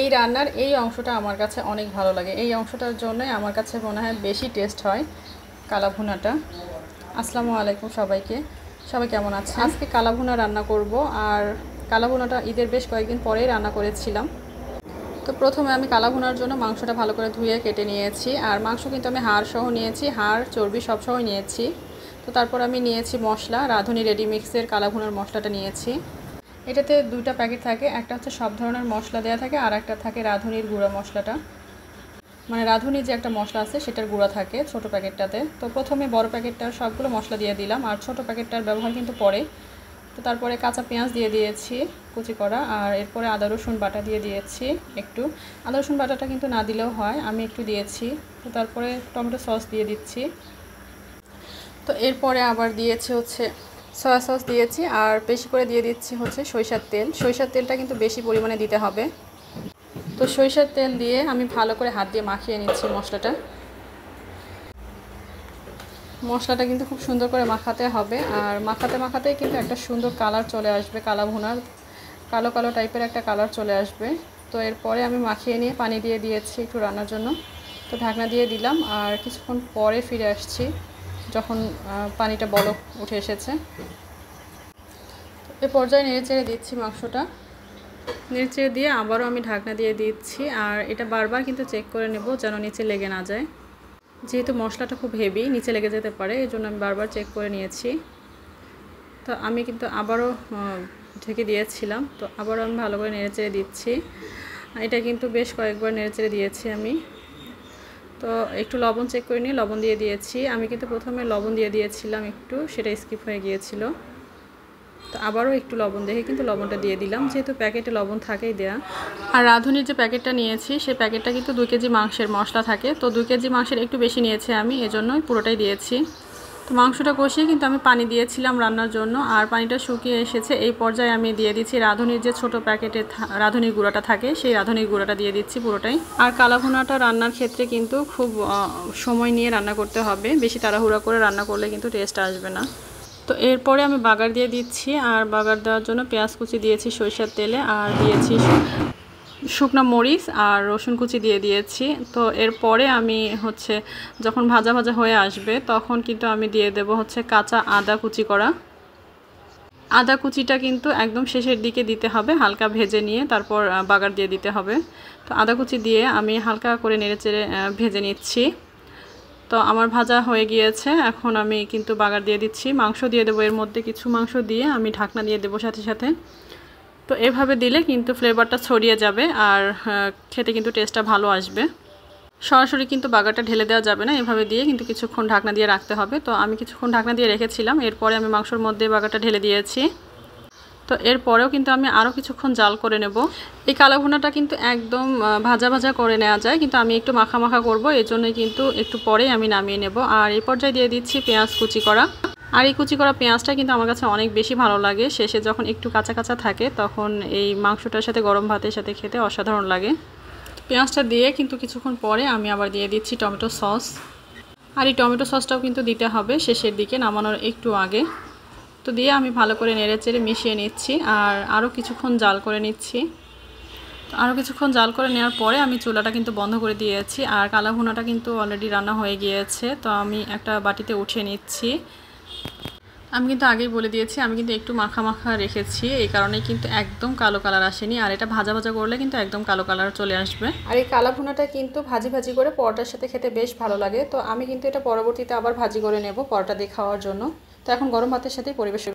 এই রান্নার এই অংশটা আমার কাছে অনেক ভালো লাগে। এই অংশটার জন্যই আমার কাছে মনে হয় বেশি টেস্ট হয় কালা ভুনাটা। আসসালামু আলাইকুম সবাইকে। সবাই কেমন আছে? আজকে কালা ভুনা রান্না করব। আর কালা ভুনাটা ঈদের বেশ কয়েকদিন পরেই রান্না করেছিলাম। তো প্রথমে আমি কালা ভুনার জন্য মাংসটা ভালো করে ধুয়ে কেটে নিয়েছি। আর মাংস কিন্তু আমি হাড় সহ নিয়েছি, হাড় চর্বি সব সহ নিয়েছি। তো তারপর আমি নিয়েছি মশলা, রাঁধুনি রেডি মিক্সের কালা ভুনার মশলাটা নিয়েছি। এটাতে দুইটা প্যাকেট থাকে, একটা হচ্ছে সব ধরনের মশলা দেওয়া থাকে আর একটা থাকে রাঁধুনির গুঁড়া মশলাটা, মানে রাঁধুনি যে একটা মশলা আছে সেটার গুঁড়া থাকে ছোট প্যাকেটটাতে। তো প্রথমে বড় প্যাকেটটার সবগুলো মশলা দিয়ে দিলাম, আর ছোট প্যাকেটটার ব্যবহার কিন্তু পরে। তো তারপরে কাঁচা পেঁয়াজ দিয়ে দিয়েছি কুচি করা, আর এরপরে আদা রসুন বাটা দিয়ে দিয়েছি একটু। আদা রসুন বাটাটা কিন্তু না দিলেও হয়, আমি একটু দিয়েছি। তো তারপরে টমেটো সস দিয়ে দিচ্ছি। তো এরপরে আবার দিয়েছি হচ্ছে সয়া সস দিয়েছি, আর বেশি করে দিয়ে দিচ্ছি হচ্ছে সরিষার তেল। সরিষার তেলটা কিন্তু বেশি পরিমাণে দিতে হবে। তো সরিষার তেল দিয়ে আমি ভালো করে হাত দিয়ে মাখিয়ে নিচ্ছি মশলাটা কিন্তু খুব সুন্দর করে মাখাতে হবে। আর মাখাতে মাখাতেই কিন্তু একটা সুন্দর কালার চলে আসবে, কালা ভুনার কালো কালো টাইপের একটা কালার চলে আসবে। তো এরপরে আমি মাখিয়ে নিয়ে পানি দিয়ে দিয়েছি একটু রান্নার জন্য। তো ঢাকনা দিয়ে দিলাম, আর কিছুক্ষণ পরে ফিরে আসছি যখন পানিটা বলক উঠে এসেছে। এ পর্যায়ে নেড়ে চেড়ে দিচ্ছি মাংসটা। নেড়ে চেড়ে দিয়ে আবারও আমি ঢাকনা দিয়ে দিচ্ছি। আর এটা বারবার কিন্তু চেক করে নেব যেন নিচে লেগে না যায়, যেহেতু মশলাটা খুব হেভি, নিচে লেগে যেতে পারে, এই জন্য আমি বারবার চেক করে নিয়েছি। তো আমি কিন্তু আবারও ঢেকে দিয়েছিলাম। তো আবারও আমি ভালো করে নেড়ে চেড়ে দিচ্ছি। এটা কিন্তু বেশ কয়েকবার নেড়ে চেড়ে দিয়েছি আমি। তো একটু লবণ চেক করে নিয়ে লবণ দিয়ে দিয়েছি। আমি কিন্তু প্রথমে লবণ দিয়ে দিয়েছিলাম একটু, সেটা স্কিপ হয়ে গিয়েছিল। তো আবারও একটু লবণ দেখে কিন্তু লবণটা দিয়ে দিলাম, যেহেতু প্যাকেটে লবণ থাকেই দেয়া। আর রাঁধুনির যে প্যাকেটটা নিয়েছি সেই প্যাকেটটা কিন্তু 2 কেজি মাংসের মশলা থাকে। তো 2 কেজি মাংসের একটু বেশি নিয়েছি আমি, এজন্যই পুরোটাই দিয়েছি। তো মাংসটা কষিয়ে কিন্তু আমি পানি দিয়েছিলাম রান্নার জন্য, আর পানিটা শুকিয়ে এসেছে। এই পর্যায়ে আমি দিয়ে দিচ্ছি রাঁধুনির যে ছোট প্যাকেটে রাঁধুনির গুঁড়াটা থাকে, সেই রাঁধুনির গুঁড়াটা দিয়ে দিচ্ছি পুরোটাই। আর কালা ভুনাটা রান্নার ক্ষেত্রে কিন্তু খুব সময় নিয়ে রান্না করতে হবে, বেশি তাড়াহুড়া করে রান্না করলে কিন্তু টেস্ট আসবে না। তো এরপরে আমি বাগার দিয়ে দিচ্ছি। আর বাগার দেওয়ার জন্য পেঁয়াজ কুচি দিয়েছি সরিষার তেলে, আর দিয়েছি শুকনো মরিচ আর রসুন কুচি দিয়ে দিয়েছি। তো এরপরে আমি হচ্ছে যখন ভাজা ভাজা হয়ে আসবে তখন কিন্তু আমি দিয়ে দেব হচ্ছে কাঁচা আদা কুচি করা। আদা কুচিটা কিন্তু একদম শেষের দিকে দিতে হবে, হালকা ভেজে নিয়ে তারপর বাগার দিয়ে দিতে হবে। তো আদা কুচি দিয়ে আমি হালকা করে নেড়েচেড়ে ভেজে নিচ্ছি। তো আমার ভাজা হয়ে গিয়েছে, এখন আমি কিন্তু বাগার দিয়ে দিচ্ছি। মাংস দিয়ে দেবো এর মধ্যে, কিছু মাংস দিয়ে আমি ঢাকনা দিয়ে দেবো সাথে সাথে। তো এভাবে দিলে কিন্তু ফ্লেভারটা ছড়িয়ে যাবে, আর খেতে কিন্তু টেস্টটা ভালো আসবে। সরাসরি কিন্তু বাগারটা ঢেলে দেওয়া যাবে না, এভাবে দিয়ে কিন্তু কিছুক্ষণ ঢাকনা দিয়ে রাখতে হবে। তো আমি কিছুক্ষণ ঢাকনা দিয়ে রেখেছিলাম, এরপরে আমি মাংসর মধ্যে বাগারটা ঢেলে দিয়েছি। তো এরপরেও কিন্তু আমি আরও কিছুক্ষণ জাল করে নেব। এই কালো ভুনাটা কিন্তু একদম ভাজা ভাজা করে নেওয়া যায়, কিন্তু আমি একটু মাখা মাখা করব, এই জন্যই কিন্তু একটু পরেই আমি নামিয়ে নেব। আর এই পর্যায়ে দিয়ে দিচ্ছি পেঁয়াজ কুচি করা। আর এই কুচি করা পেঁয়াজটা কিন্তু আমার কাছে অনেক বেশি ভালো লাগে, শেষে যখন একটু কাঁচা কাঁচা থাকে তখন এই মাংসটার সাথে গরম ভাতের সাথে খেতে অসাধারণ লাগে। পেঁয়াজটা দিয়ে কিন্তু কিছুক্ষণ পরে আমি আবার দিয়ে দিচ্ছি টমেটো সস। আর এই টমেটো সসটাও কিন্তু দিতে হবে শেষের দিকে, নামানোর একটু আগে। তো দিয়ে আমি ভালো করে নেড়েচেড়ে মিশিয়ে নিচ্ছি, আর আরও কিছুক্ষণ জাল করে নিচ্ছি। তো আরও কিছুক্ষণ জাল করে নেওয়ার পরে আমি চুলাটা কিন্তু বন্ধ করে দিয়েছি। আর কালা ভুনাটা কিন্তু অলরেডি রান্না হয়ে গিয়েছে। তো আমি একটা বাটিতে উঠিয়ে নিচ্ছি। আমি কিন্তু আগেই বলে দিয়েছি আমি কিন্তু একটু মাখা মাখা রেখেছি, এই কারণেই কিন্তু একদম কালো কালার আসেনি। আর এটা ভাজা ভাজা করলে কিন্তু একদম কালো কালার চলে আসবে। আর এই কালা ভুনাটা কিন্তু ভাজি ভাজি করে পরোটার সাথে খেতে বেশ ভালো লাগে। তো আমি কিন্তু এটা পরবর্তীতে আবার ভাজি করে নেব পরোটা দিয়ে খাওয়ার জন্য। তো এখন গরম ভাতের সাথেই পরিবেশন